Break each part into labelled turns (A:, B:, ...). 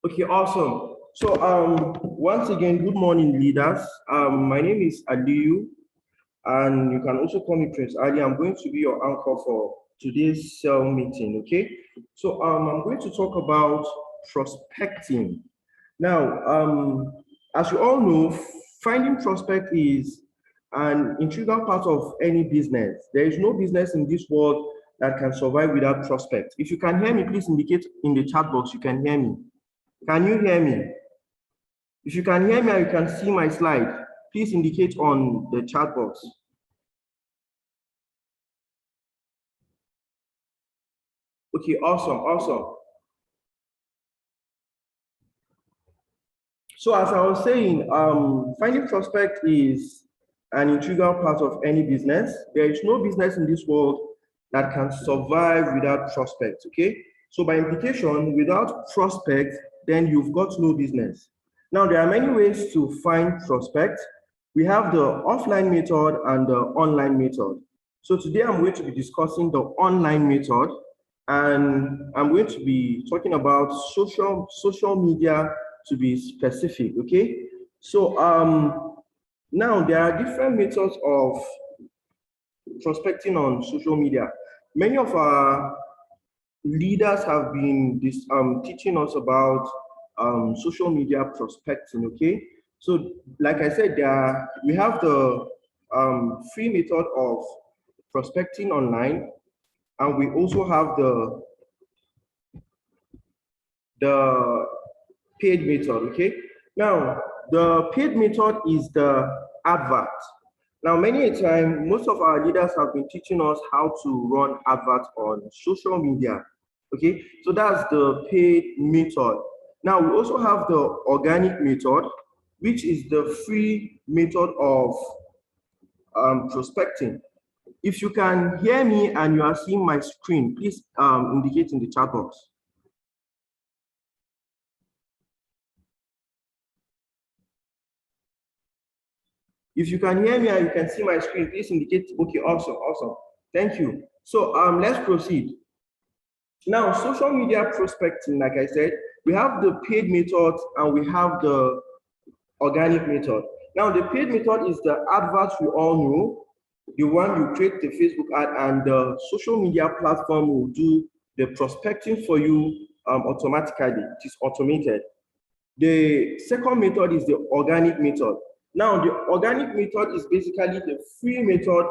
A: Okay, awesome. So once again, good morning, leaders. My name is Aliyu, and you can also call me Prince Ali. I'm going to be your anchor for today's cell meeting. Okay, so I'm going to talk about prospecting. Now, as you all know, finding prospect is an integral part of any business. There is no business in this world that can survive without prospect. If you can hear me, please indicate in the chat box you can hear me. Can you hear me? If you can hear me and you can see my slide, please indicate on the chat box. Okay, awesome. So as I was saying, finding prospect is an integral part of any business. There is no business in this world that can survive without prospect, okay? So by implication, without prospect, then you've got no business. Now, there are many ways to find prospect. We have the offline method and the online method. So today I'm going to be discussing the online method, and I'm going to be talking about social media to be specific, okay? So now there are different methods of prospecting on social media. Many of our leaders have been teaching us about social media prospecting, okay? So like I said, we have the free method of prospecting online, and we also have the paid method, okay? Now, the paid method is the advert. Now, many a time, most of our leaders have been teaching us how to run adverts on social media, okay? So that's the paid method. Now, we also have the organic method, which is the free method of prospecting. If you can hear me and you are seeing my screen, please indicate in the chat box. If you can hear me and you can see my screen, please indicate. Okay, awesome. Thank you. So let's proceed. Now, social media prospecting, like I said, we have the paid method and we have the organic method. Now, the paid method is the advert we all know, the one you create the Facebook ad, and the social media platform will do the prospecting for you automatically. It is automated. The second method is the organic method. Now, the organic method is basically the free method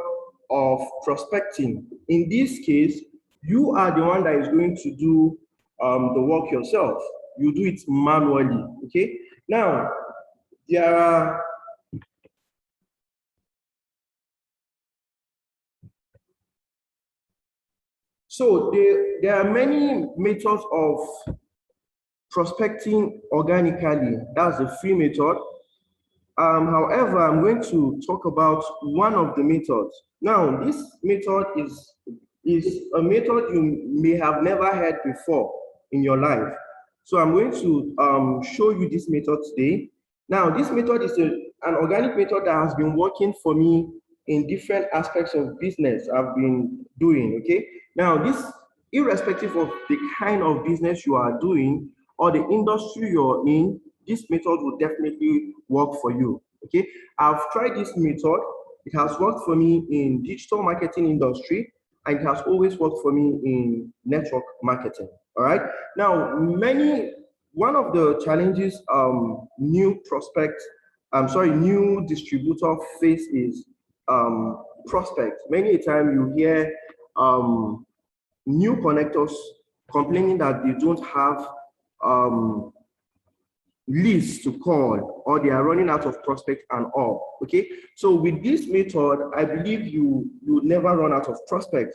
A: of prospecting. In this case, you are the one that is going to do the work yourself. You do it manually, okay? Now, there are there are many methods of prospecting organically. That's the free method. However, I'm going to talk about one of the methods. Now, this method is a method you may have never heard before in your life. So I'm going to show you this method today. Now, this method is an organic method that has been working for me in different aspects of business I've been doing, okay? Now, this, irrespective of the kind of business you are doing or the industry you're in, this method will definitely work for you, okay? I've tried this method. It has worked for me in digital marketing industry, and it has always worked for me in network marketing, all right? Now, one of the challenges new distributor face is prospect. Many a time you hear new connectors complaining that they don't have leads to call, or they are running out of prospect and all, okay? So with this method, I believe you would never run out of prospect.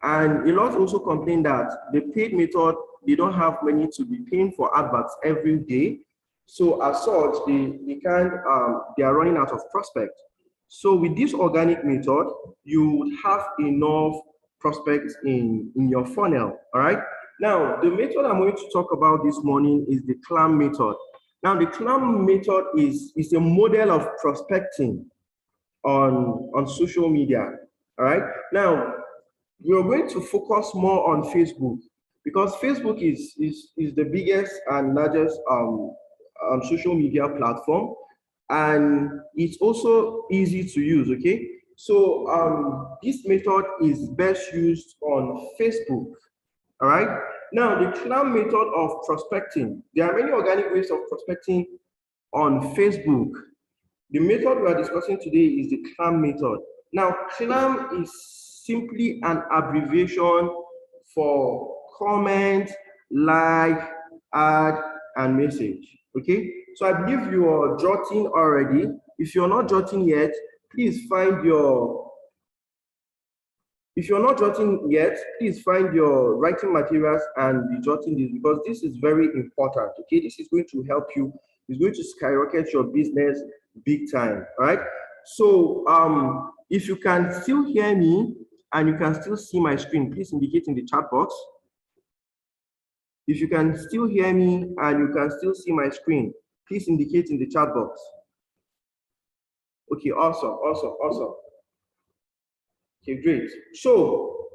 A: And a lot also complain that the paid method, they don't have money to be paying for adverts every day. So as such, they are running out of prospect. So with this organic method, you would have enough prospects in your funnel, all right? Now, the method I'm going to talk about this morning is the CLAM method. Now, the CLAM method is a model of prospecting on social media, all right? Now, we're going to focus more on Facebook. because Facebook is the biggest and largest social media platform, and it's also easy to use. Okay, so this method is best used on Facebook. All right. Now, the CLAM method of prospecting. There are many organic ways of prospecting on Facebook. The method we are discussing today is the CLAM method. Now, CLAM is simply an abbreviation for comment, like, add, and message. Okay, so I believe you are jotting already. If you're not jotting yet, please find your writing materials and be jotting this, because this is very important. Okay, this is going to help you. It's going to skyrocket your business big time. All right. So if you can still hear me and you can still see my screen, please indicate in the chat box. If you can still hear me and you can still see my screen, please indicate in the chat box. Okay, awesome. Okay, great. So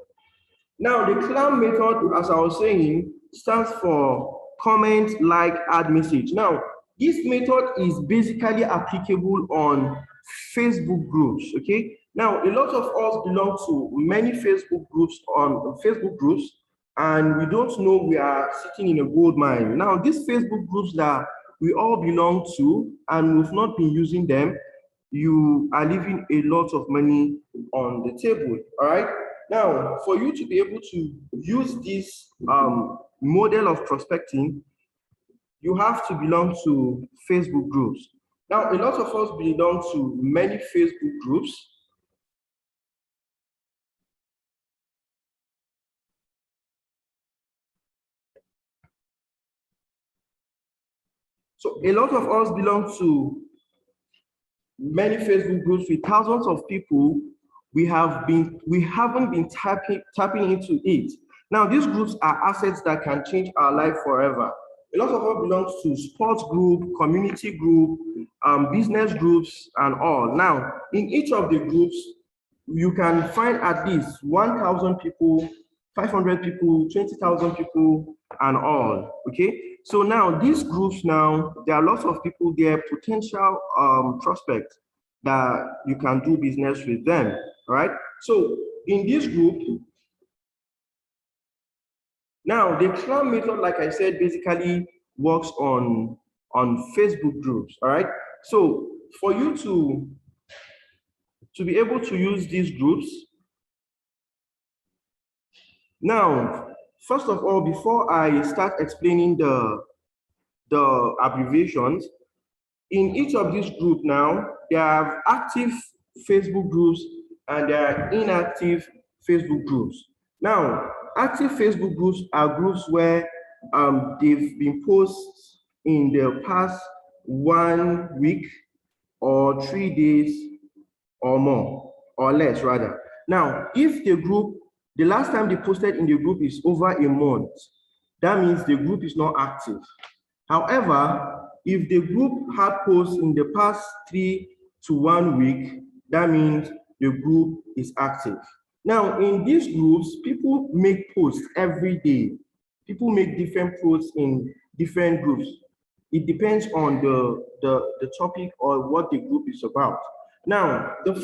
A: now the CLAM method, as I was saying, stands for comment, like, add, message. Now, this method is basically applicable on Facebook groups. Okay. Now, a lot of us belong to many Facebook groups, and we don't know we are sitting in a gold mine. Now, these Facebook groups that we all belong to and we've not been using them, you are leaving a lot of money on the table. All right. Now, for you to be able to use this model of prospecting, you have to belong to Facebook groups. Now, a lot of us belong to many Facebook groups. So a lot of us belong to many Facebook groups with thousands of people. We haven't been tapping into it. Now, these groups are assets that can change our life forever. A lot of us belong to sports group, community group, business groups, and all. Now, in each of the groups, you can find at least 1,000 people, 500 people, 20,000 people, and all. Okay. So now these groups, now there are lots of people there, potential prospects that you can do business with them. All right. So in this group, now the CLAM method, like I said, basically works on Facebook groups. All right. So for you to be able to use these groups, now, first of all, before I start explaining the abbreviations, in each of these groups now, there are active Facebook groups and there are inactive Facebook groups. Now, active Facebook groups are groups where they've been posted in the past 1 week or 3 days or more, or less rather. Now, if the last time they posted in the group is over a month, that means the group is not active. However, if the group had posts in the past 3 to 1 week, that means the group is active. Now, in these groups, people make posts every day. People make different posts in different groups. It depends on the topic or what the group is about. Now, the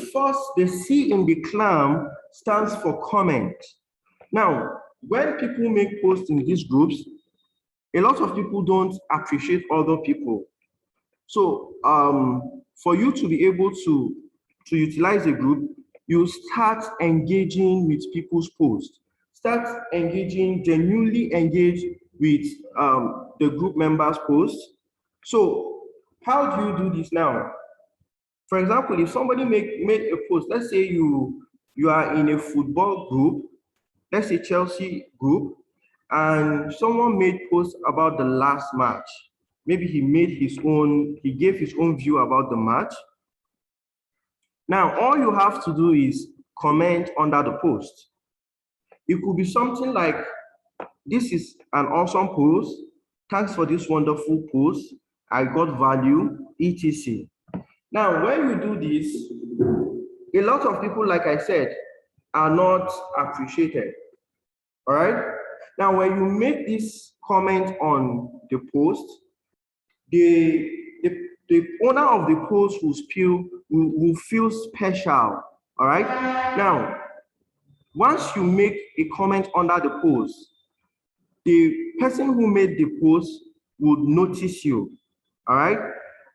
A: C in the CLAM stands for comment. Now, when people make posts in these groups, a lot of people don't appreciate other people. So for you to be able to utilize a group, you start engaging with people's posts. Start engaging, genuinely engage with the group members' posts. So how do you do this now? For example, if somebody made a post, let's say you are in a football group, let's say Chelsea group, and someone made posts about the last match. Maybe he gave his own view about the match. Now, all you have to do is comment under the post. It could be something like, "This is an awesome post. Thanks for this wonderful post. I got value, etc." Now, when you do this, a lot of people, like I said, are not appreciated. All right. Now, when you make this comment on the post, the owner of the post will feel special. All right. Now, once you make a comment under the post, the person who made the post would notice you. All right.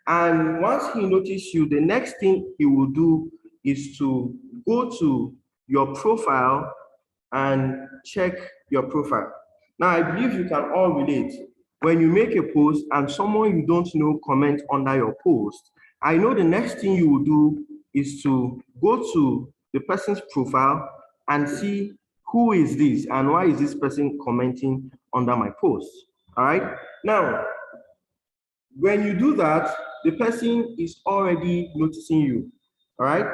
A: And once he notices you, the next thing he will do is to go to your profile and check your profile. Now, I believe you can all relate. When you make a post and someone you don't know comment under your post, I know the next thing you will do is to go to the person's profile and see who is this and why is this person commenting under my post. All right. Now, when you do that, the person is already noticing you. All right.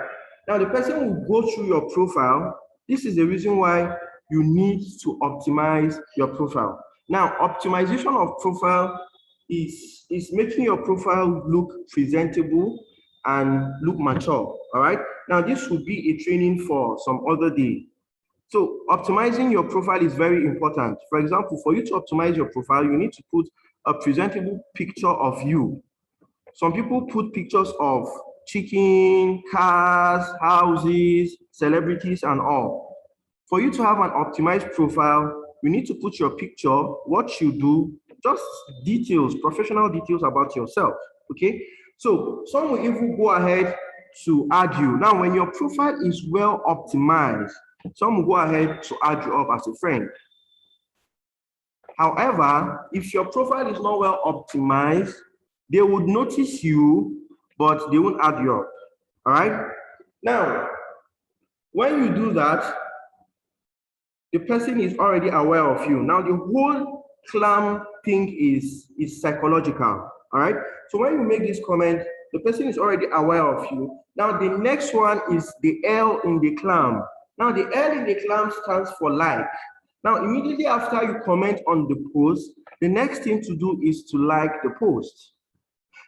A: Now, the person will go through your profile. This is the reason why you need to optimize your profile. Now, optimization of profile is making your profile look presentable and look mature. All right. Now, this will be a training for some other day. So optimizing your profile is very important. For example, for you to optimize your profile, you need to put a presentable picture of you. Some people put pictures of chicken, cars, houses, celebrities, and all. For you to have an optimized profile, you need to put your picture, what you do, just details, professional details about yourself, okay? So some will even go ahead to add you. Now, when your profile is well optimized, some will go ahead to add you up as a friend. However, if your profile is not well optimized, they would notice you, but they won't add you up. All right. Now, when you do that, the person is already aware of you. Now, the whole clam thing is psychological. All right. So when you make this comment, the person is already aware of you. Now, the next one is the L in the clam. Now, the L in the clam stands for like. Now, immediately after you comment on the post, the next thing to do is to like the post.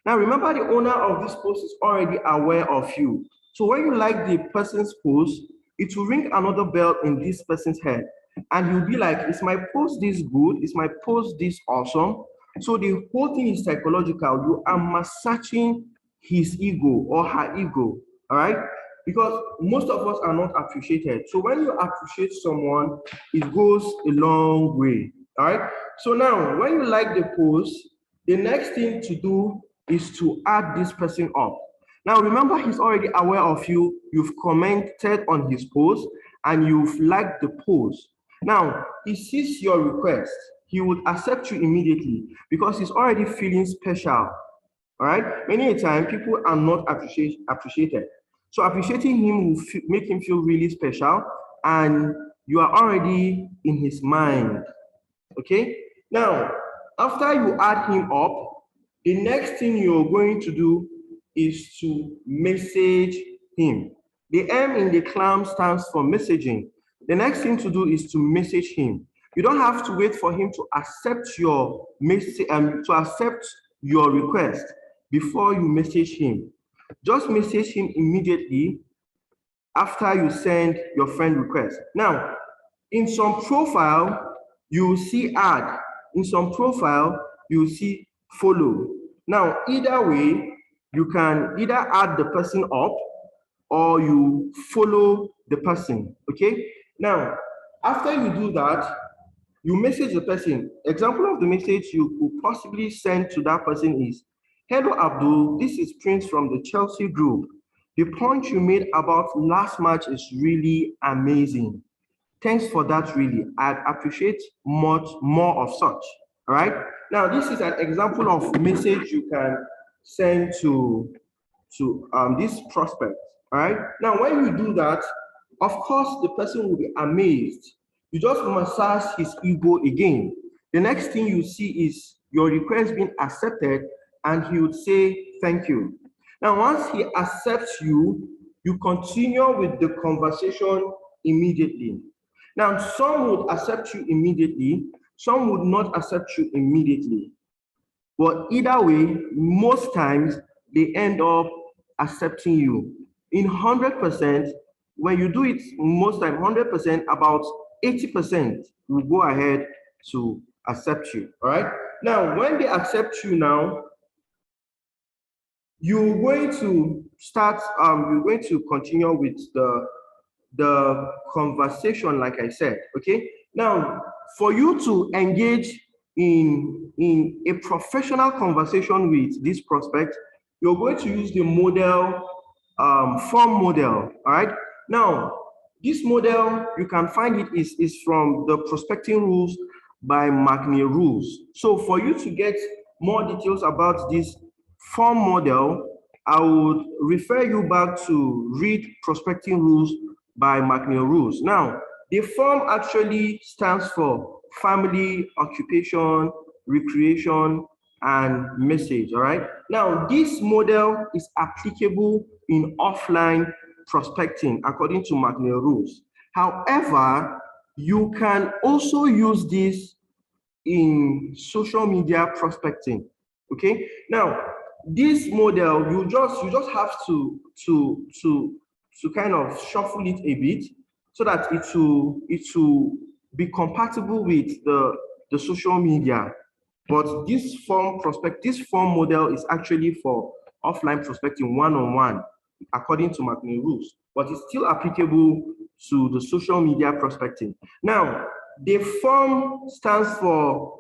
A: Now, remember, the owner of this post is already aware of you. So when you like the person's post, it will ring another bell in this person's head. And he'll be like, is my post this good? Is my post this awesome? So the whole thing is psychological. You are massaging his ego or her ego, all right? Because most of us are not appreciated. So when you appreciate someone, it goes a long way, all right? So now, when you like the post, the next thing to do is to add this person up. Now, remember, he's already aware of you. You've commented on his post and you've liked the post. Now, he sees your request. He would accept you immediately because he's already feeling special, all right? Many a time, people are not appreciated. So appreciating him will make him feel really special, and you are already in his mind, okay? Now, after you add him up, the next thing you're going to do is to message him. The M in the clam stands for messaging. The next thing to do is to message him. You don't have to wait for him to accept your message to accept your request before you message him. Just message him immediately after you send your friend request. Now, in some profile, you will see add. In some profile, you will see follow. Now, either way, you can either add the person up or you follow the person, okay? Now, after you do that, you message the person. Example of the message you could possibly send to that person is, hello, Abdul, this is Prince from the Chelsea group. The point you made about last match is really amazing. Thanks for that, really. I'd appreciate much more of such, all right? Now, this is an example of message you can send to this prospect, all right? Now, when you do that, of course, the person will be amazed. You just massage his ego again. The next thing you see is your request being accepted, and he would say, thank you. Now, once he accepts you, you continue with the conversation immediately. Now, some would accept you immediately, some would not accept you immediately. But either way, most times they end up accepting you. In 100%, when you do it most time, 100%, about 80% will go ahead to accept you. All right. Now, when they accept you now, you're going to start, you're going to continue with the conversation, like I said. Okay. Now, for you to engage in a professional conversation with this prospect, you're going to use the model, form model. All right. Now, this model, you can find it is from the Prospecting Rules by McNeil Rules. So for you to get more details about this form model, I would refer you back to read Prospecting Rules by McNeil Rules. Now, the form actually stands for family, occupation, recreation, and message. All right. Now, this model is applicable in offline prospecting according to McNeil Rules. However, you can also use this in social media prospecting. Okay. Now, this model, you just have to kind of shuffle it a bit so that it will be compatible with the social media. But this form model is actually for offline prospecting one-on-one, according to McNeil Rules, but it's still applicable to the social media prospecting. Now, the form stands for,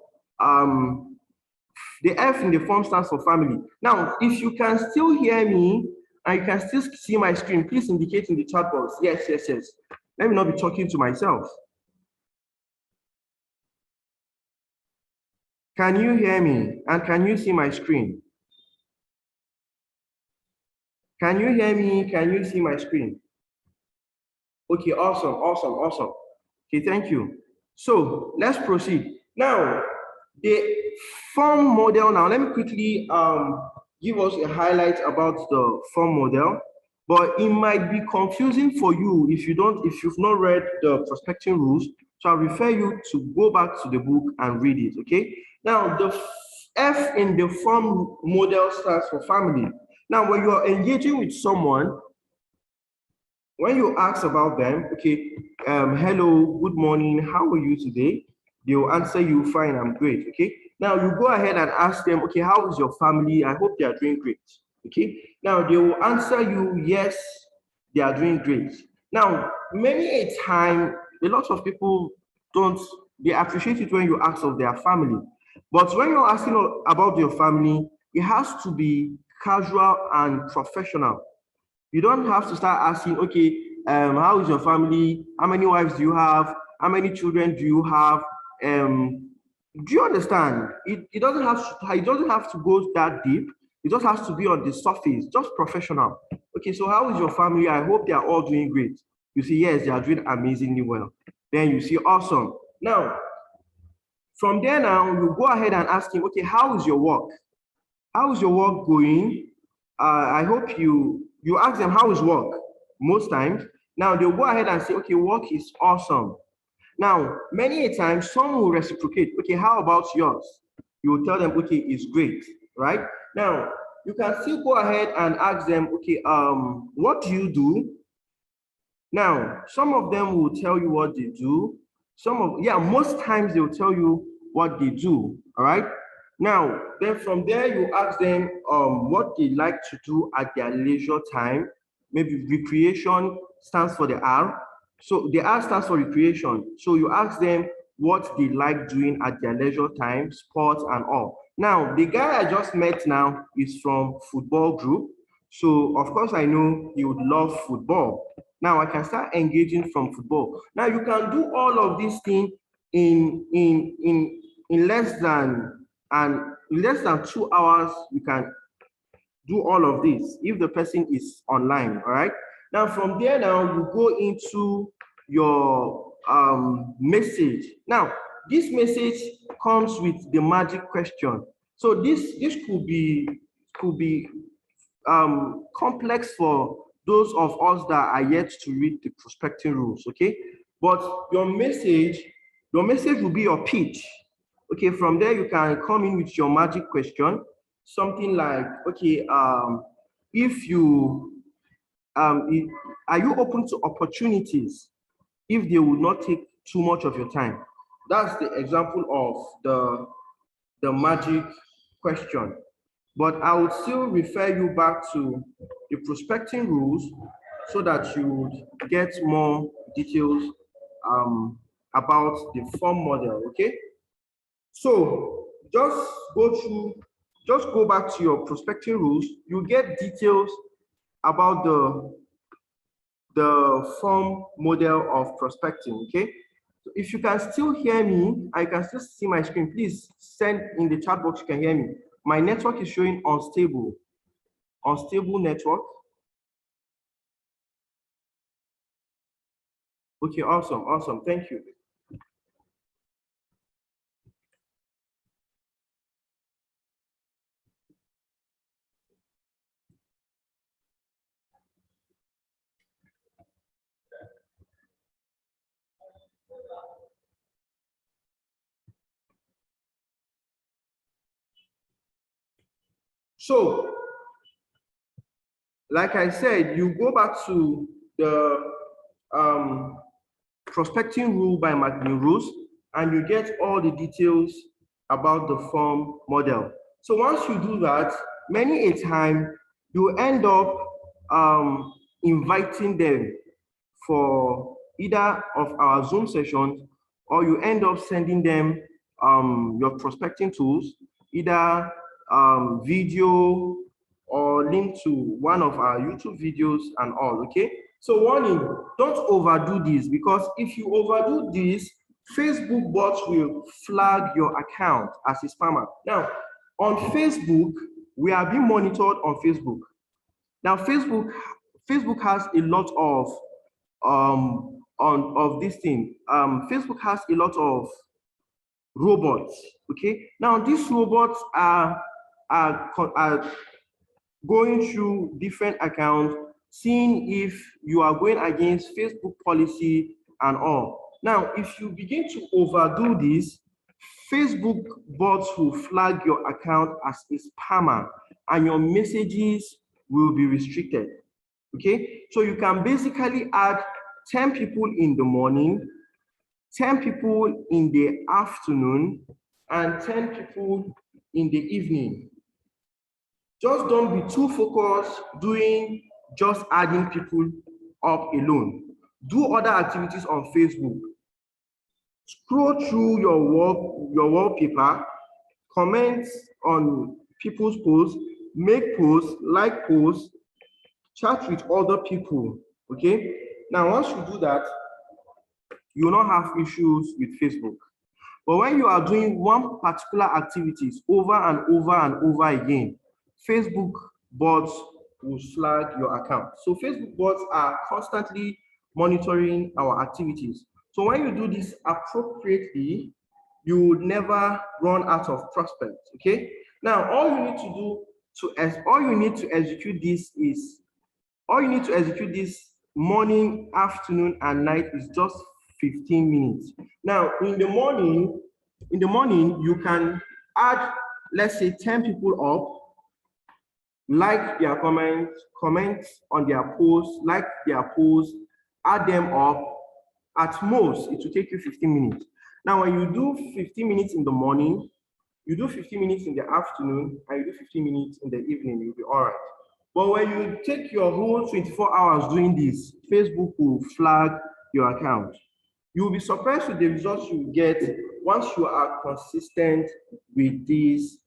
A: the F in the form stands for family. Now, if you can still hear me and you can still see my screen, please indicate in the chat box. Yes, yes, yes. Let me not be talking to myself. Can you hear me? And can you see my screen? Can you hear me? Can you see my screen? Okay, awesome, awesome, awesome. Okay, thank you. So let's proceed. Now, the form model, now let me quickly give us a highlight about the form model, but it might be confusing for you if you've not read the Prospecting Rules. So I'll refer you to go back to the book and read it, okay? Now, the F in the form model stands for family. Now, when you're engaging with someone, when you ask about them, okay, hello, good morning, how are you today? They will answer you, fine, I'm great, okay? Now you go ahead and ask them, okay, how is your family? I hope they are doing great, okay? Now they will answer you, yes, they are doing great. Now, many a time, a lot of people they appreciate it when you ask of their family. But when you're asking about your family, it has to be casual and professional. You don't have to start asking, okay, how is your family? How many wives do you have? How many children do you have? Do you understand? It doesn't have to go that deep. It just has to be on the surface, just professional. Okay, so how is your family? I hope they are all doing great. You see, yes, they are doing amazingly well. Then you see, awesome. Now, from there now, you go ahead and ask him, okay, how is your work? How is your work going? I hope you ask them how is work most times. Now they'll go ahead and say, okay, work is awesome. Now, many a time, some will reciprocate. Okay, how about yours? You will tell them, okay, it's great, right? Now, you can still go ahead and ask them, okay, what do you do? Now, some of them will tell you what they do. Most times they'll tell you what they do, all right? Now, then from there, you ask them what they like to do at their leisure time. Maybe recreation stands for the R. So the R stands for recreation. So you ask them what they like doing at their leisure time, sports and all. Now, the guy I just met now is from football group. So of course I know he would love football. Now I can start engaging from football. Now you can do all of these things in less than 2 hours. You can do all of this if the person is online. All right. Now from there, now you go into your message. Now this message comes with the magic question. So this could be complex for those of us that are yet to read the Prospecting Rules, okay? But your message will be your pitch. Okay, from there you can come in with your magic question, something like, okay, are you open to opportunities if they will not take too much of your time? That's the example of the magic question. But I would still refer you back to the prospecting rules so that you would get more details about the form model, okay? So just go back to your prospecting rules. You get details about the form model of prospecting, okay? So if you can still hear me, I can still see my screen. Please send in the chat box you can hear me. My network is showing unstable network. Okay, awesome, thank you. So, like I said, you go back to the prospecting rule by McNeil-Rose, and you get all the details about the form model. So once you do that, many a time you end up inviting them for either of our Zoom sessions, or you end up sending them your prospecting tools, either video or link to one of our YouTube videos and all, okay? So warning, don't overdo this, because if you overdo this, Facebook bots will flag your account as a spammer. Now, on Facebook, we are being monitored on Facebook. Now, Facebook has a lot of this thing. Facebook has a lot of robots. Okay. Now, these robots are going through different accounts, seeing if you are going against Facebook policy and all. Now, if you begin to overdo this, Facebook bots will flag your account as a spammer and your messages will be restricted. Okay, so you can basically add 10 people in the morning, 10 people in the afternoon, and 10 people in the evening. Just don't be too focused doing just adding people up alone. Do other activities on Facebook. Scroll through your wallpaper, comment on people's posts, make posts, like posts, chat with other people, okay? Now, once you do that, you will not have issues with Facebook. But when you are doing one particular activities over and over and over again, Facebook bots will flag your account. So Facebook bots are constantly monitoring our activities. So when you do this appropriately, you would never run out of prospects, okay? Now, all you need to execute this morning, afternoon, and night is just 15 minutes. Now, in the morning, you can add, let's say, 10 people up, like their comments, comment on their posts, like their posts, add them up. At most, it will take you 15 minutes. Now, when you do 15 minutes in the morning, you do 15 minutes in the afternoon, and you do 15 minutes in the evening, you'll be all right. But when you take your whole 24 hours doing this, Facebook will flag your account. You'll be surprised with the results you get once you are consistent with this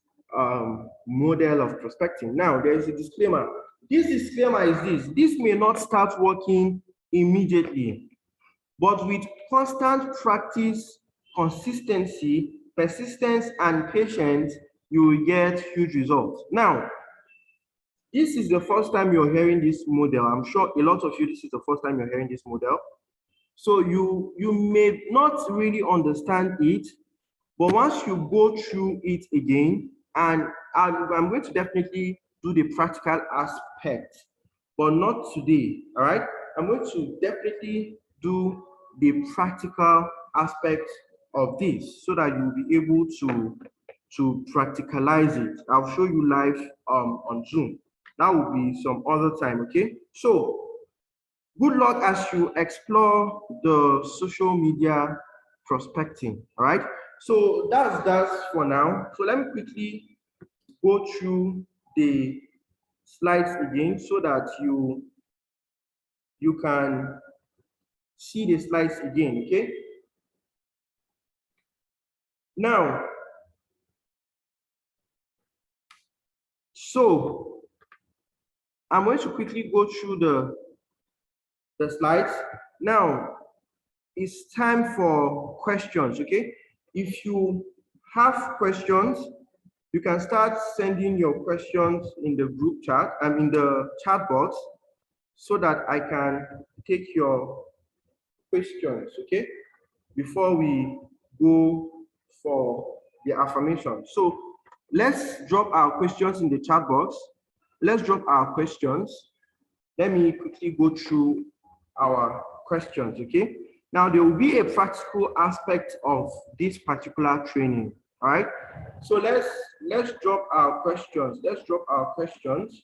A: model of prospecting. Now, there is a disclaimer. This disclaimer is this. This may not start working immediately, but with constant practice, consistency, persistence, and patience, you will get huge results. Now, this is the first time you're hearing this model. I'm sure a lot of you, this is the first time you're hearing this model. So you may not really understand it, but once you go through it again, and I'm going to definitely do the practical aspect, but not today, all right? I'm going to definitely do the practical aspect of this so that you'll be able to practicalize it. I'll show you live on Zoom. That will be some other time, okay? So good luck as you explore the social media prospecting. All right. So that's for now. So let me quickly go through the slides again so that you can see the slides again. Okay. Now, so I'm going to quickly go through the slides. Now, it's time for questions, okay? If you have questions, you can start sending your questions in the group chat and in the chat box so that I can take your questions, okay? Before we go for the affirmation. So let's drop our questions in the chat box. Let's drop our questions. Let me quickly go through our questions, okay? Now, there will be a practical aspect of this particular training, all right? So let's drop our questions. Let's drop our questions.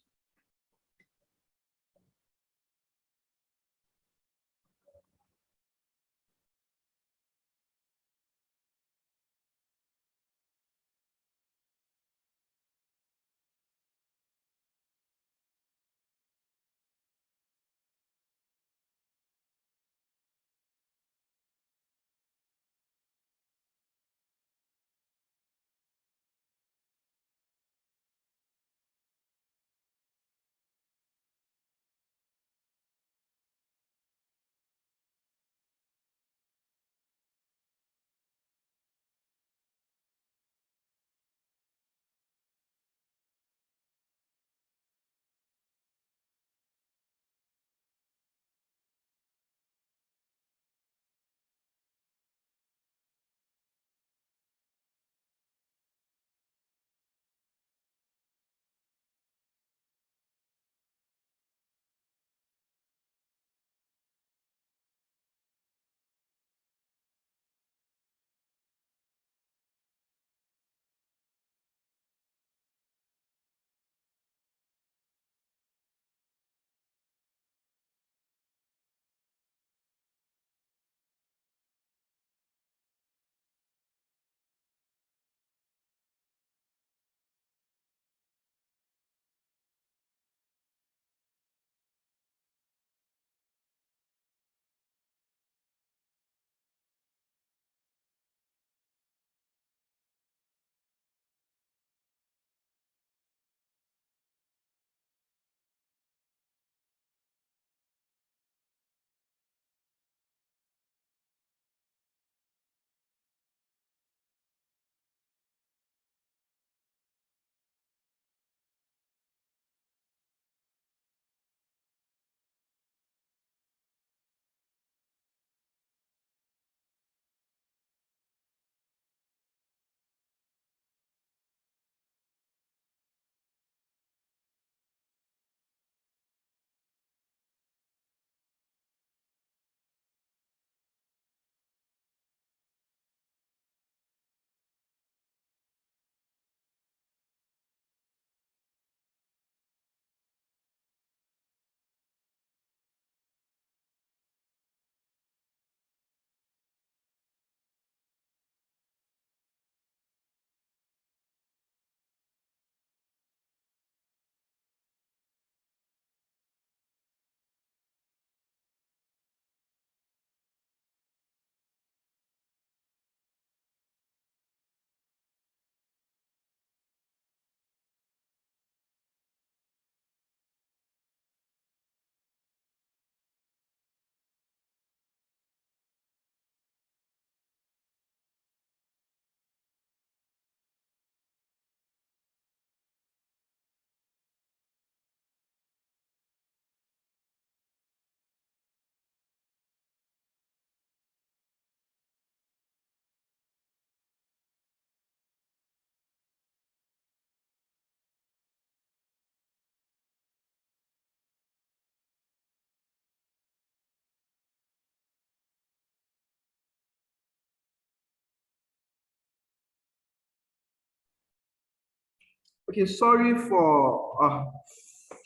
A: Okay, sorry for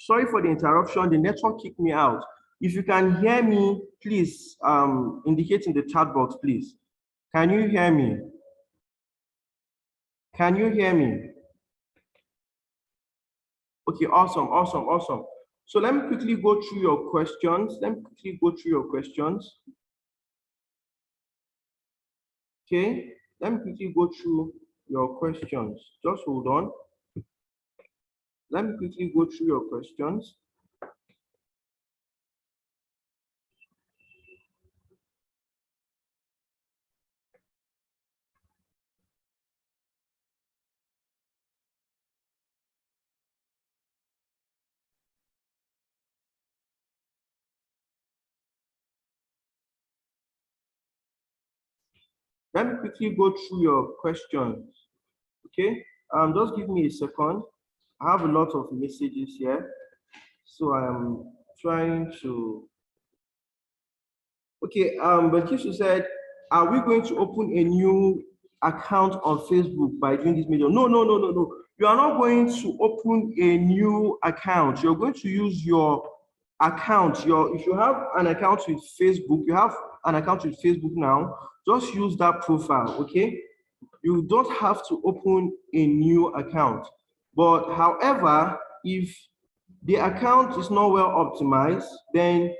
A: the interruption. The network kicked me out. If you can hear me, please indicate in the chat box, please. Can you hear me? Can you hear me? Okay, awesome, awesome, awesome. So let me quickly go through your questions. Okay, let me quickly go through your questions. Just hold on. Let me quickly go through your questions. Let me quickly go through your questions. Okay, just give me a second. I have a lot of messages here, so I'm trying to. Okay, but Kishu said, are we going to open a new account on Facebook by doing this video? No, no, no, no, no. You are not going to open a new account. You're going to use your account. If you have an account with Facebook, you have an account with Facebook now, just use that profile, okay? You don't have to open a new account. But however, if the account is not well optimized, then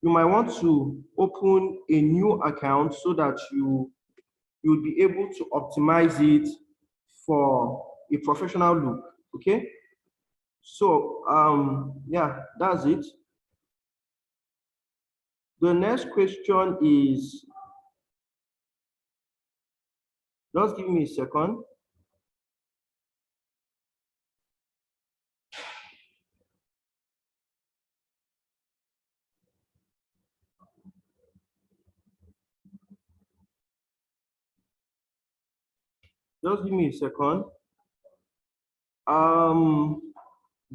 A: you might want to open a new account so that you'll be able to optimize it for a professional look. Okay, so yeah, that's it. The next question is, just give me a second. Just give me a second.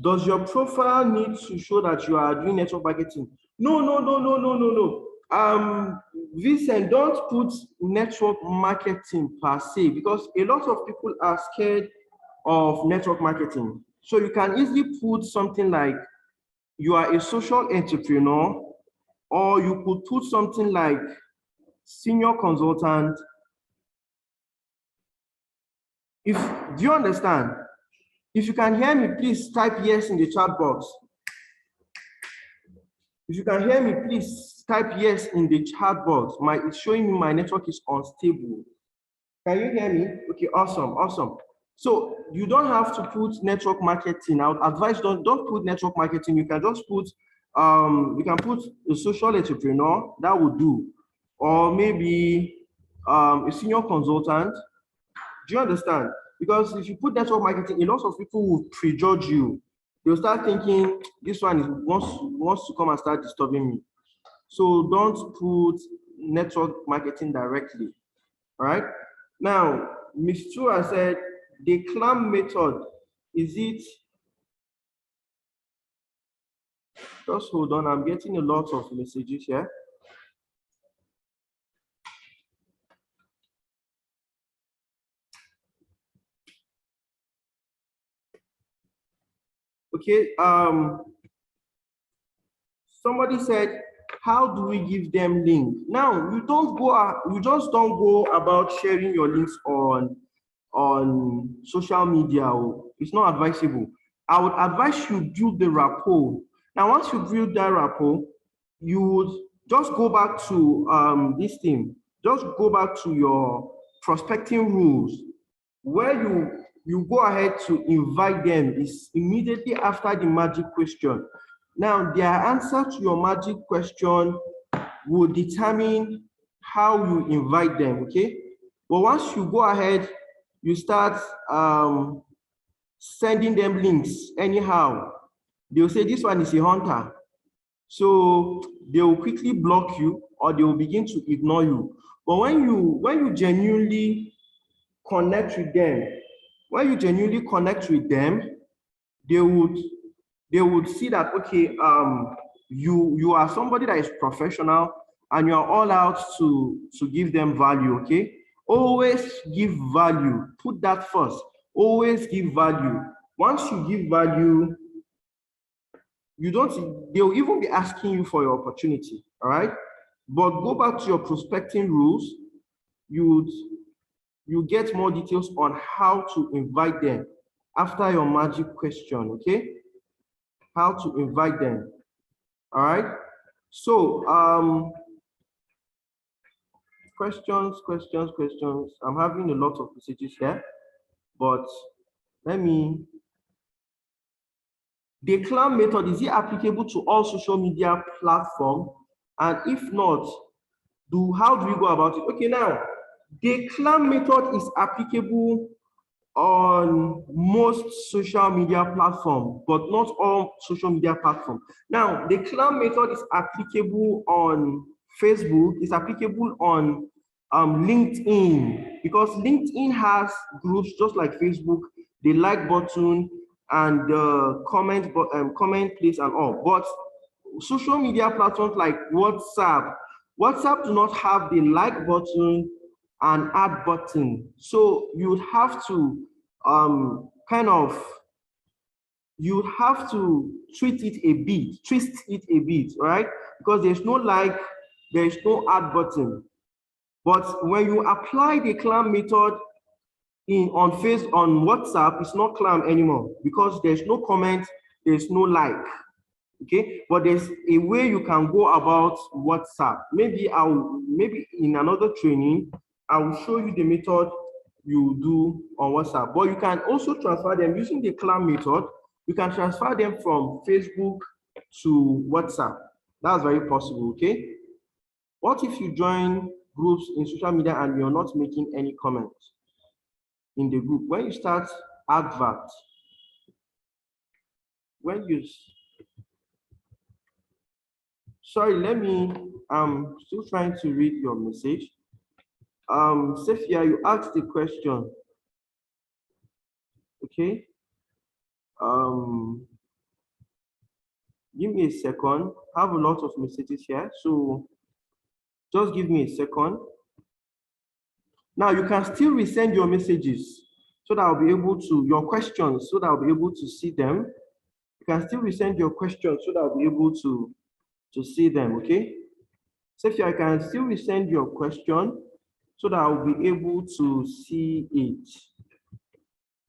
A: Does your profile need to show that you are doing network marketing? No, no, no, no, no, no, no. Vincent, don't put network marketing per se, because a lot of people are scared of network marketing. So you can easily put something like you are a social entrepreneur, or you could put something like senior consultant. Do you understand? If you can hear me, please type yes in the chat box. If you can hear me, please type yes in the chat box. It's showing me my network is unstable. Can you hear me? Okay, awesome, awesome. So you don't have to put network marketing. I would advise don't put network marketing. You can just put you can put a social entrepreneur, that would do, or maybe a senior consultant. Do you understand? Because if you put network marketing, a lot of people will prejudge you. They'll start thinking this one wants to come and start disturbing me. So don't put network marketing directly. All right. Now, Ms. Chua said the clam method, is it? Just hold on. I'm getting a lot of messages here. Okay. Somebody said, how do we give them link? Now, you just don't go about sharing your links on social media. It's not advisable. I would advise you build the rapport. Now, once you build that rapport, you would just go back to this thing. Just go back to your prospecting rules, where you go ahead to invite them is immediately after the magic question. Now, their answer to your magic question will determine how you invite them, okay? But once you go ahead, you start sending them links anyhow, they'll say this one is a hunter. So they will quickly block you, or they will begin to ignore you. But when you genuinely connect with them, they would see that, okay, you are somebody that is professional and you are all out to give them value, okay? Always give value. Put that first. Always give value. Once you give value, they'll even be asking you for your opportunity, all right? But go back to your prospecting rules. you get more details on how to invite them after your magic question, okay? How to invite them, all right? So, questions. I'm having a lot of messages here, but let me. The CLAM method, is it applicable to all social media platforms? And if not, how do we go about it? Okay, now, the CLAM method is applicable on most social media platforms, but not all social media platforms. Now, the CLAM method is applicable on Facebook, it's applicable on LinkedIn, because LinkedIn has groups just like Facebook, the like button and the comment place and all. But social media platforms like WhatsApp do not have the like button and add button. So you would have to you have to twist it a bit, right? Because there's no like, there's no add button. But when you apply the CLAM method on WhatsApp, it's not CLAM anymore because there's no comment, there's no like. Okay, but there's a way you can go about WhatsApp. Maybe in another training, I will show you the method you do on WhatsApp. But you can also transfer them using the CLAM method. You can transfer them from Facebook to WhatsApp. That's very possible, okay? What if you join groups in social media and you're not making any comments in the group? When you start advert, sorry, I'm still trying to read your message. Sophia, you asked the question. Okay. Give me a second. I have a lot of messages here, so just give me a second. Now you can still resend your messages so that I'll be able to, your questions, so that I'll be able to see them. You can still resend your questions so that I'll be able to see them, okay? Sophia, I can still resend your question so that I'll be able to see it.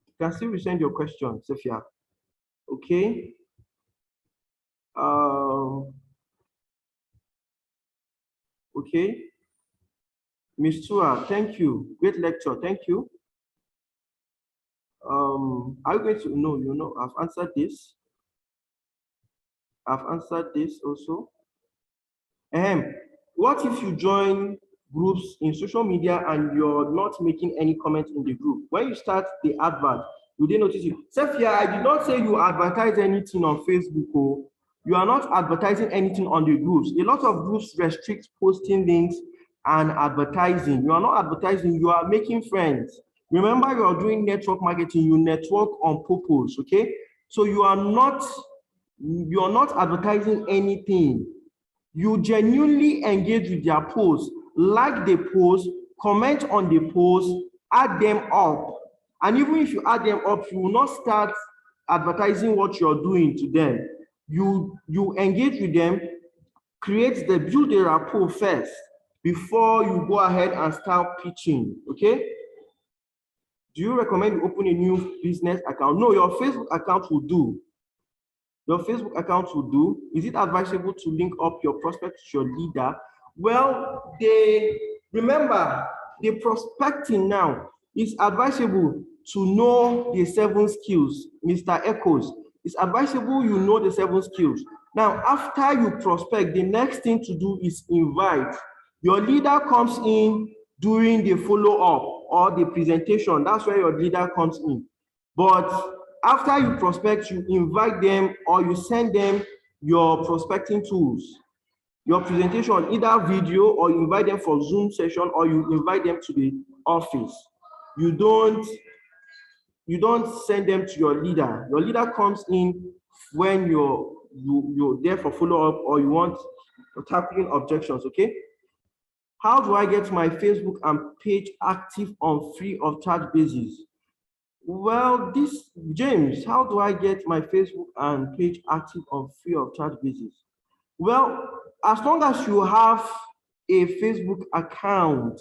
A: You can still resend your question, Sophia. Okay. Okay. Ms. Tua, thank you. Great lecture. Thank you. Are you going to? No, I've answered this. I've answered this also. What if you join groups in social media and you're not making any comment in the group? When you start the advert, you didn't notice it. Sophia, I did not say you advertise anything on Facebook. Oh. You are not advertising anything on the groups. A lot of groups restrict posting links and advertising. You are not advertising, you are making friends. Remember, you are doing network marketing, you network on purpose, okay? So you are not advertising anything. You genuinely engage with their posts, like the post, comment on the post, add them up. And even if you add them up, you will not start advertising what you're doing to them. You engage with them, build a rapport first before you go ahead and start pitching, okay? Do you recommend you open a new business account? No, your Facebook account will do. Your Facebook account will do. Is it advisable to link up your prospect to your leader? Well, remember, the prospecting now is advisable to know the 7 skills, Mr. Echoes. It's advisable you know the 7 skills. Now, after you prospect, the next thing to do is invite. Your leader comes in during the follow-up or the presentation. That's where your leader comes in. But after you prospect, you invite them or you send them your prospecting tools, your presentation, either video, or you invite them for Zoom session, or you invite them to the office. You don't send them to your leader. Your leader comes in when you're there for follow-up or you want tackling objections, okay? How do I get my Facebook and page active on free of charge basis? Well, James, how do I get my Facebook and page active on free of charge basis? Well, as long as you have a Facebook account,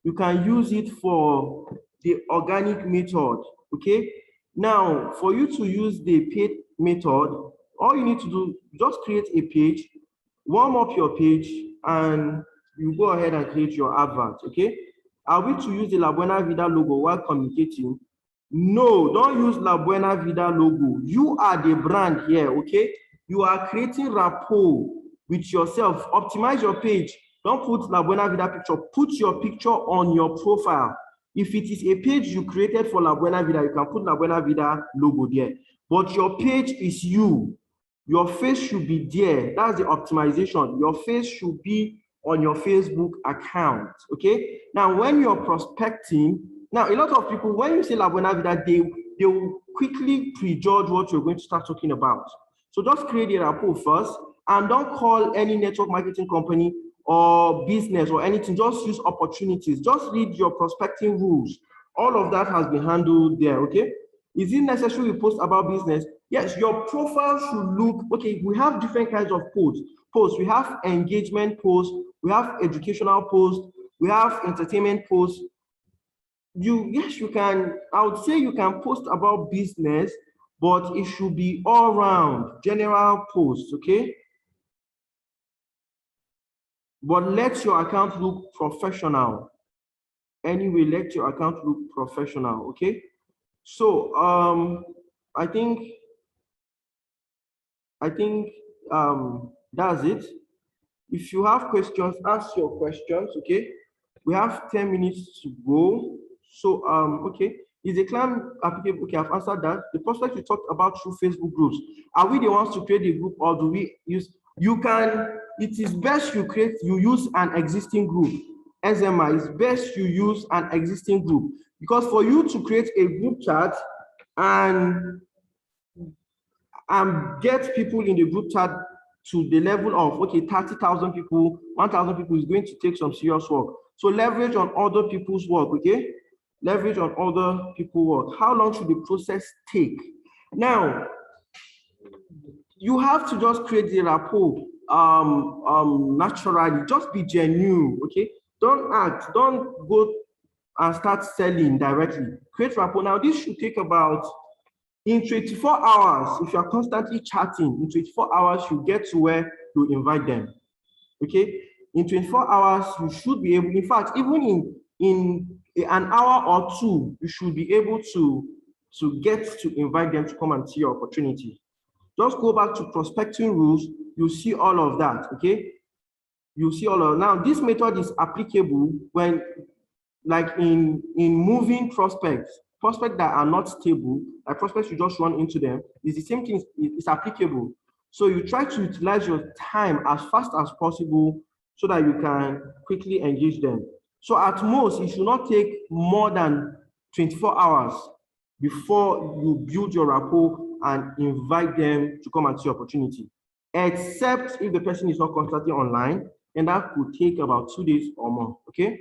A: You can use it for the organic method, okay? Now, for you to use the paid method, all you need to do, just create a page, warm up your page, and you go ahead and create your advert, okay? Are we to use the La Buena Vida logo while communicating? No, don't use La Buena Vida logo. You are the brand here, okay? You are creating rapport with yourself. Optimize your page. Don't put La Buena Vida picture. Put your picture on your profile. If it is a page you created for La Buena Vida, you can put La Buena Vida logo there. But your page is you. Your face should be there. That's the optimization. Your face should be on your Facebook account, okay? Now, when you're prospecting, now a lot of people, when you say La Buena Vida, they will quickly prejudge what you're going to start talking about. So just create a rapport first, and don't call any network marketing company or business or anything. Just use opportunities. Just read your prospecting rules. All of that has been handled there, okay? Is it necessary to post about business? Yes, your profile should look, okay, we have different kinds of posts. We have engagement posts, we have educational posts, we have entertainment posts. Yes, you can, I would say you can post about business, but it should be all round, general posts, okay? But let your account look professional. Anyway, let your account look professional, okay? So I think that's it. If you have questions, ask your questions, okay? We have 10 minutes to go. So, okay. Is the claim applicable? Okay, I've answered that. The prospect we talked about through Facebook groups. Are we the ones to create a group, or do we use, it is best you use an existing group. SMI, it's best you use an existing group, because for you to create a group chat and get people in the group chat to the level of, okay, 30,000 people, 1,000 people is going to take some serious work. So leverage on other people's work, okay? Leverage on other people's work. How long should the process take? Now, you have to just create the rapport naturally. Just be genuine, okay? Don't go and start selling directly. Create rapport. Now, this should take about, in 24 hours, if you're constantly chatting, in 24 hours, you get to where you invite them, okay? In 24 hours, you should be able, in fact, even in an hour or two, you should be able to get to invite them to come and see your opportunity. Just go back to prospecting rules, you'll see all of that, okay? You'll see all of, now this method is applicable when, like in moving prospects that are not stable, like prospects you just run into them, is the same thing, it's applicable. So you try to utilize your time as fast as possible so that you can quickly engage them. So at most, it should not take more than 24 hours before you build your rapport and invite them to come and see opportunity. Except if the person is not constantly online, and that could take about 2 days or more, okay?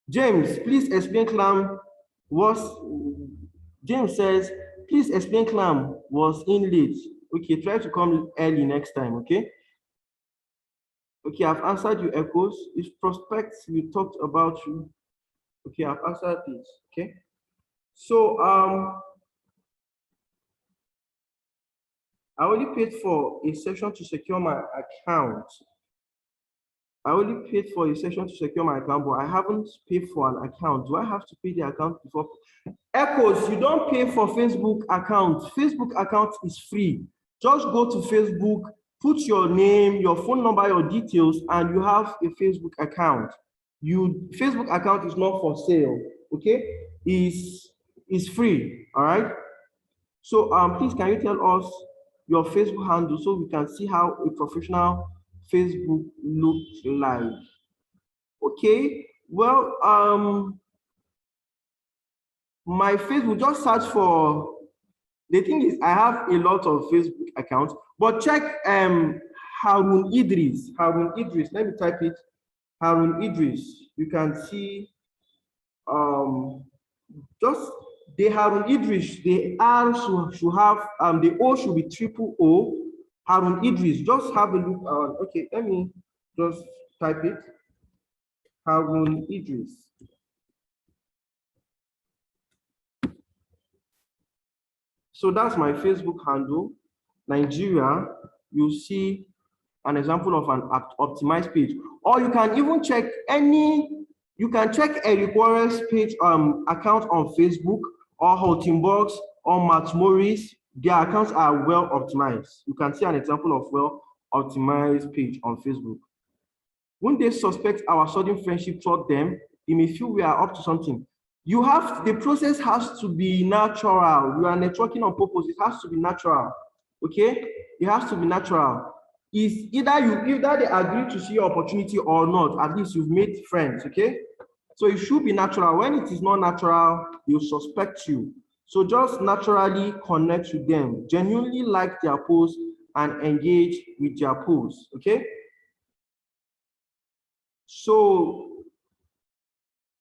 A: James, please explain CLAM James says, please explain CLAM was in late. Okay, try to come early next time, okay? Okay, I've answered you, Echoes. If prospects we talked about you. Okay, I've answered this, okay? So, I only paid for a session to secure my account. I only paid for a session to secure my account, but I haven't paid for an account. Do I have to pay the account before? Echoes, you don't pay for Facebook account. Facebook account is free. Just go to Facebook, put your name, your phone number, your details, and you have a Facebook account. Facebook account is not for sale, okay? Is free, all right? So please, can you tell us your Facebook handle so we can see how a professional Facebook looks like? Okay, well, my Facebook, just search for, the thing is, I have a lot of Facebook accounts, but check Harun Idris. Harun Idris, let me type it. Harun Idris. You can see just the Harun Idris, the R should have, the O should be triple O. Harun Idris, just have a look. Okay, let me just type it. Harun Idris. So that's my Facebook handle, Nigeria. You see an example of an optimized page, or you can even check you can check Eric Warren's page account on Facebook, or Houghton-Box, or Max Morris. Their accounts are well optimized. You can see an example of well optimized page on Facebook. When they suspect our sudden friendship toward them, they may feel we are up to something. The process has to be natural. You are networking on purpose. It has to be natural. Okay? It has to be natural. It's either they agree to see your opportunity or not. At least you've made friends. Okay? So it should be natural. When it is not natural, they'll suspect you. So just naturally connect with them. Genuinely like their posts and engage with their posts. Okay? So,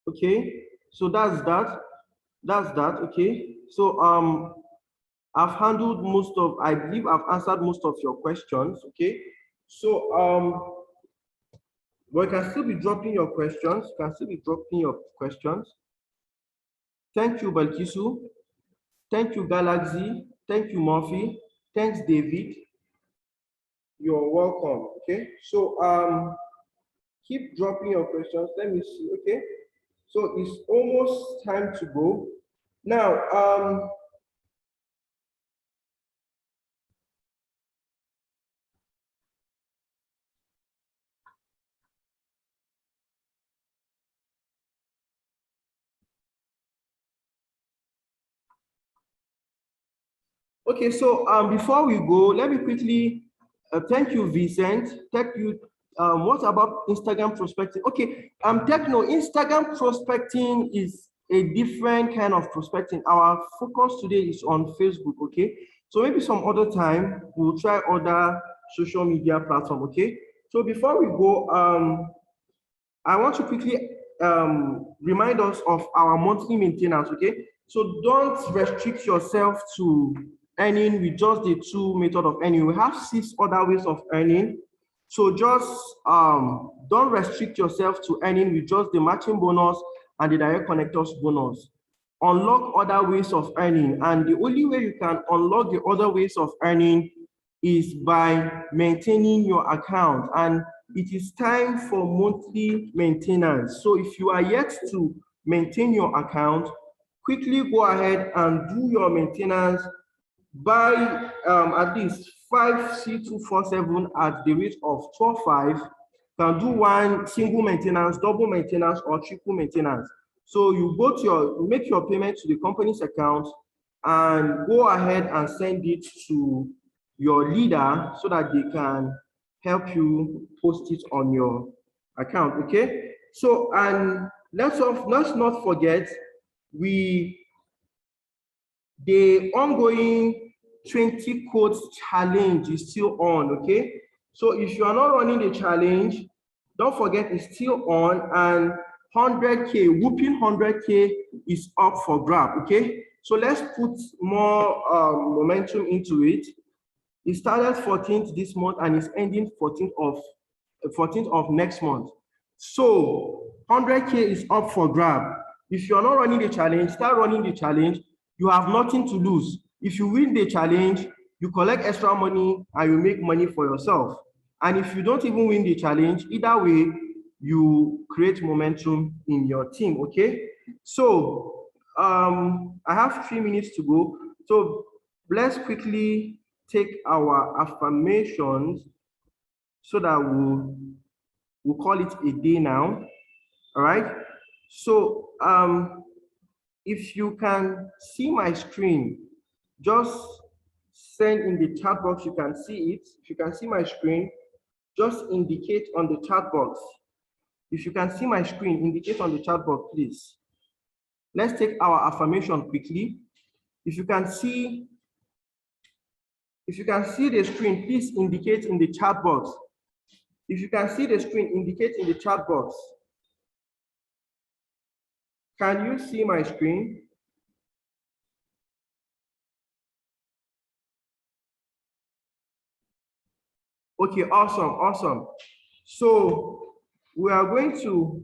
A: okay, so that's that, okay. So I've handled I believe I've answered most of your questions, okay. So but you can still be dropping your questions. Thank you, Balkisu. Thank you, Galaxy. Thank you, Murphy. Thanks, David. You're welcome, okay. So keep dropping your questions. Let me see, okay. So it's almost time to go. Now, okay, so before we go, let me quickly thank you, Vincent. Thank you. What about Instagram prospecting? Okay, Techno, Instagram prospecting is a different kind of prospecting. Our focus today is on Facebook, okay? So maybe some other time we'll try other social media platform, okay? So before we go, I want to quickly remind us of our monthly maintenance, okay? So don't restrict yourself to earning with just the two method of earning. We have 6 other ways of earning. So just don't restrict yourself to earning with just the matching bonus and the direct connectors bonus. Unlock other ways of earning, and the only way you can unlock the other ways of earning is by maintaining your account. And it is time for monthly maintenance. So if you are yet to maintain your account, quickly go ahead and do your maintenance. Buy at least 5 C247 at the rate of 12.5. Can do one single maintenance, double maintenance, or triple maintenance. So you make your payment to the company's account and go ahead and send it to your leader so that they can help you post it on your account, okay? So, and let's not forget, the ongoing 20 codes challenge is still on, okay? So if you are not running the challenge, don't forget it's still on, and 100K, whooping 100K is up for grab, okay? So let's put more momentum into it. It started 14th this month and is ending 14th of next month. So 100K is up for grab. If you're not running the challenge, start running the challenge. You have nothing to lose. If you win the challenge, you collect extra money and you make money for yourself. And if you don't even win the challenge, either way, you create momentum in your team, okay? So I have 3 minutes to go. So let's quickly take our affirmations so that we'll call it a day now. All right. So if you can see my screen, just send in the chat box. You can see it. If you can see my screen, just indicate on the chat box. If you can see my screen, indicate on the chat box, please. Let's take our affirmation quickly. If you can see the screen, please indicate in the chat box. If you can see the screen, indicate in the chat box. Can you see my screen? Okay, awesome. So we are going to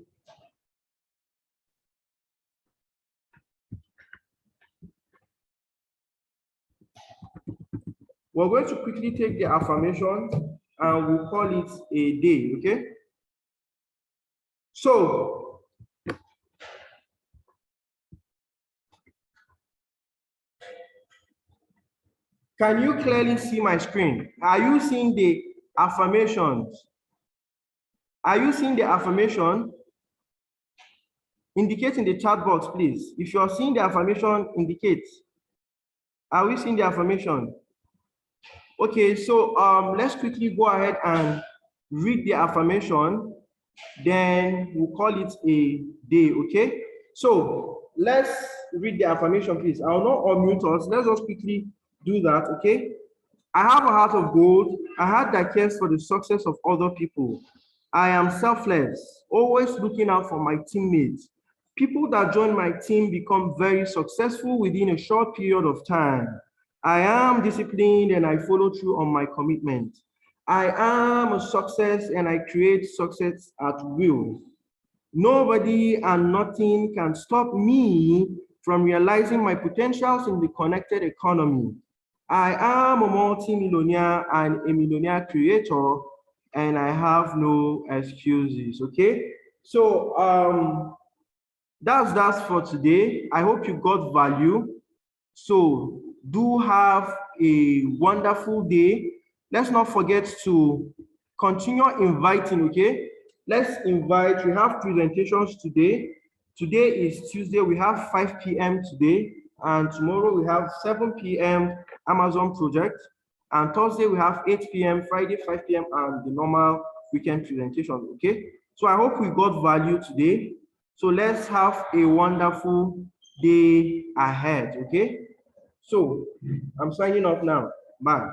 A: We're going to quickly take the affirmation and we'll call it a day, okay? So, can you clearly see my screen? Are you seeing the affirmations? Are you seeing the affirmation? Indicate in the chat box, please. If you're seeing the affirmation, indicate. Are we seeing the affirmation? Okay, so let's quickly go ahead and read the affirmation. Then we'll call it a day, okay? So let's read the affirmation, please. I'll not unmute us. Let's just quickly do that, okay? I have a heart of gold, a heart that cares for the success of other people. I am selfless, always looking out for my teammates. People that join my team become very successful within a short period of time. I am disciplined and I follow through on my commitment. I am a success and I create success at will. Nobody and nothing can stop me from realizing my potentials in the connected economy. I am a multi-millionaire and a millionaire creator, and I have no excuses, okay? So that's for today. I hope you got value. So do have a wonderful day. Let's not forget to continue inviting, okay? Let's invite, we have presentations today. Today is Tuesday, we have 5 p.m. today, and tomorrow we have 7 p.m. Amazon project, and Thursday we have 8 p.m., Friday 5 p.m., and the normal weekend presentation, okay? So I hope we got value today. So let's have a wonderful day ahead, okay? So I'm signing off now. Bye.